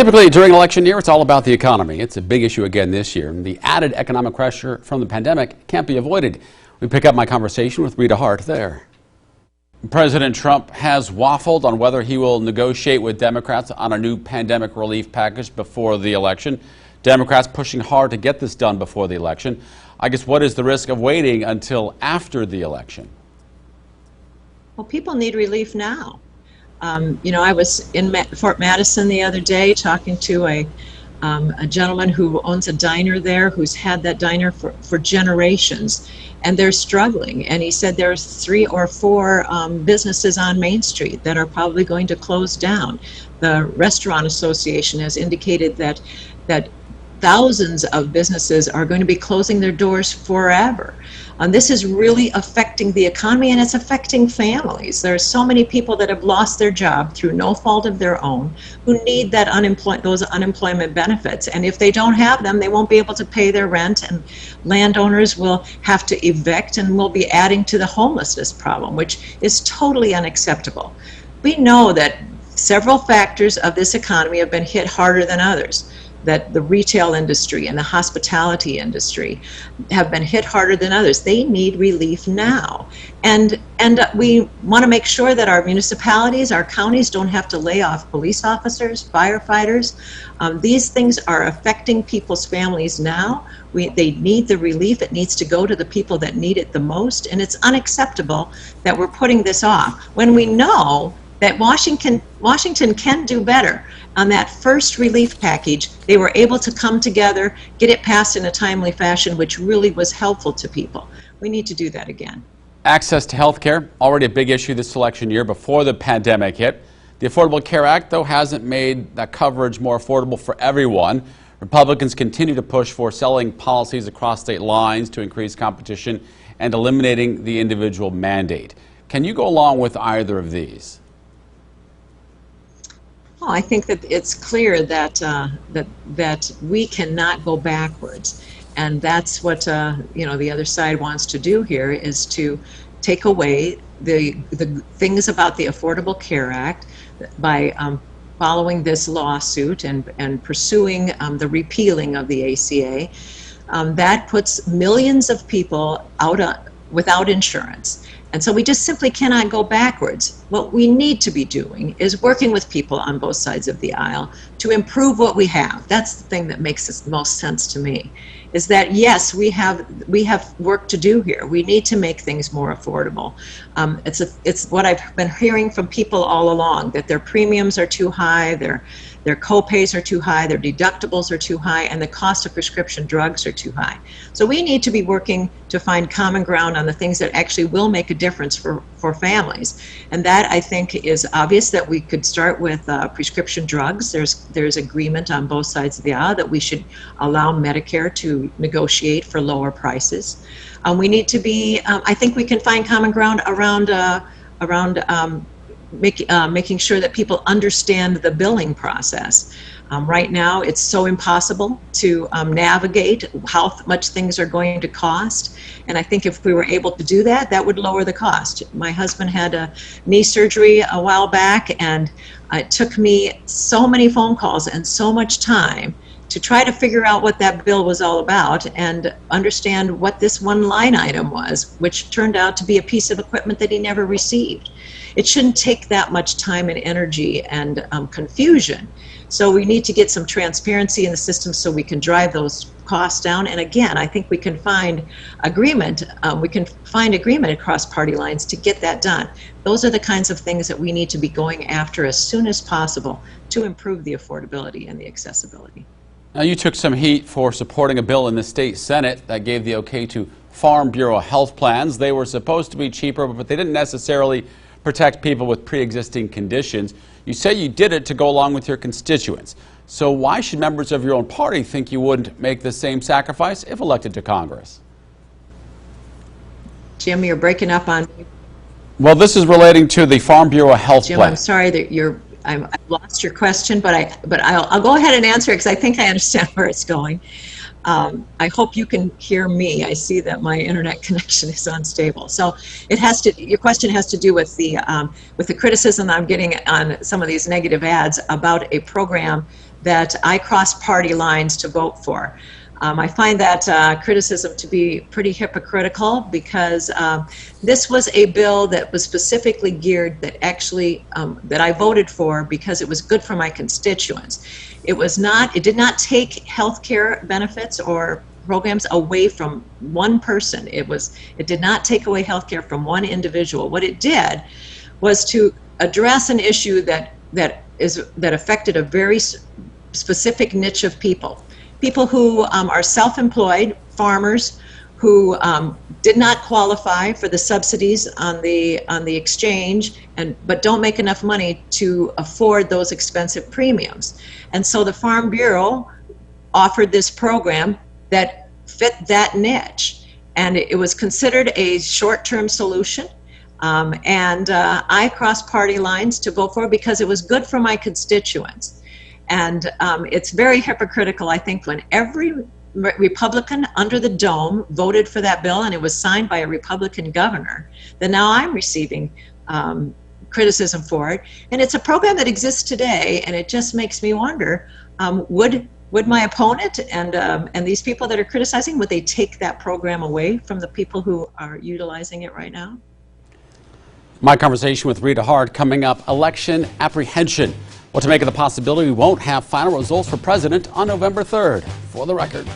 Typically, during election year, it's all about the economy. It's a big issue again this year. The added economic pressure from the pandemic can't be avoided. We pick up my conversation with Democrat Hart there. President Trump has waffled on whether he will negotiate with Democrats on a new pandemic relief package before the election. Democrats pushing hard to get this done before the election. I guess what is the risk of waiting until after the election? Well, people need relief now. I was in Fort Madison the other day talking to a gentleman who owns a diner there, who's had that diner for generations, and they're struggling. And he said there's 3 or 4 businesses on Main Street that are probably going to close down. The Restaurant Association has indicated that thousands of businesses are going to be closing their doors forever. This is really affecting the economy, and it's affecting families. There are so many people that have lost their job through no fault of their own who need that those unemployment benefits. And if they don't have them, they won't be able to pay their rent, and landowners will have to evict, and we'll be adding to the homelessness problem, which is totally unacceptable. We know that several factors of this economy have been hit harder than others. That the retail industry and the hospitality industry have been hit harder than others. They need relief now. And we want to make sure that our municipalities, our counties don't have to lay off police officers, firefighters. These things are affecting people's families now. They need the relief. It needs to go to the people that need it the most. And it's unacceptable that we're putting this off when we know that Washington can do better. On that first relief package, they were able to come together, get it passed in a timely fashion, which really was helpful to people. We need to do that again. Access to health care, already a big issue this election year before the pandemic hit. The Affordable Care Act, though, hasn't made that coverage more affordable for everyone. Republicans continue to push for selling policies across state lines to increase competition and eliminating the individual mandate. Can you go along with either of these? Oh, I think that it's clear that that we cannot go backwards, and that's what the other side wants to do here, is to take away the things about the Affordable Care Act by following this lawsuit and pursuing the repealing of the ACA. That puts millions of people out without insurance. And so we just simply cannot go backwards. What we need to be doing is working with people on both sides of the aisle to improve what we have. That's the thing that makes the most sense to me, is that yes, we have work to do here. We need to make things more affordable. It's what I've been hearing from people all along, that their premiums are too high, their co-pays are too high, their deductibles are too high, and the cost of prescription drugs are too high. So we need to be working to find common ground on the things that actually will make a difference for families. And that, I think, is obvious that we could start with prescription drugs. There's agreement on both sides of the aisle that we should allow Medicare to negotiate for lower prices. We need to be, I think we can find common ground around making sure that people understand the billing process. Right now, it's so impossible to navigate how much things are going to cost. And I think if we were able to do that, that would lower the cost. My husband had a knee surgery a while back, and it took me so many phone calls and so much time to try to figure out what that bill was all about and understand what this one line item was, which turned out to be a piece of equipment that he never received. It shouldn't take that much time and energy and confusion. So we need to get some transparency in the system so we can drive those costs down. And again, I think we can find agreement. Across party lines to get that done. Those are the kinds of things that we need to be going after as soon as possible to improve the affordability and the accessibility. Now, you took some heat for supporting a bill in the state Senate that gave the okay to Farm Bureau health plans. They were supposed to be cheaper, but they didn't necessarily protect people with pre-existing conditions. You say you did it to go along with your constituents. So why should members of your own party think you wouldn't make the same sacrifice if elected to Congress? Jim, you're breaking up on me. Well, this is relating to the Farm Bureau health Jim, plan. I'm sorry that I've lost your question, but I'll go ahead and answer it because I think I understand where it's going. I hope you can hear me. I see that my internet connection is unstable. So your question has to do with the criticism I'm getting on some of these negative ads about a program that I crossed party lines to vote for. I find that criticism to be pretty hypocritical because this was a bill that was specifically geared that actually that I voted for because it was good for my constituents. It did not take health care benefits or programs away from one person. It did not take away health care from one individual. What it did was to address an issue that affected a very specific niche of people. People who are self-employed, farmers who did not qualify for the subsidies on the exchange, but don't make enough money to afford those expensive premiums. And so the Farm Bureau offered this program that fit that niche, and it was considered a short-term solution. I crossed party lines to vote for it because it was good for my constituents. And it's very hypocritical, I think, when every Republican under the dome voted for that bill and it was signed by a Republican governor, that now I'm receiving criticism for it. And it's a program that exists today, and it just makes me wonder, would my opponent and these people that are criticizing, would they take that program away from the people who are utilizing it right now? My conversation with Rita Hart coming up, election apprehension. What to make of the possibility we won't have final results for president on November 3rd. For the record.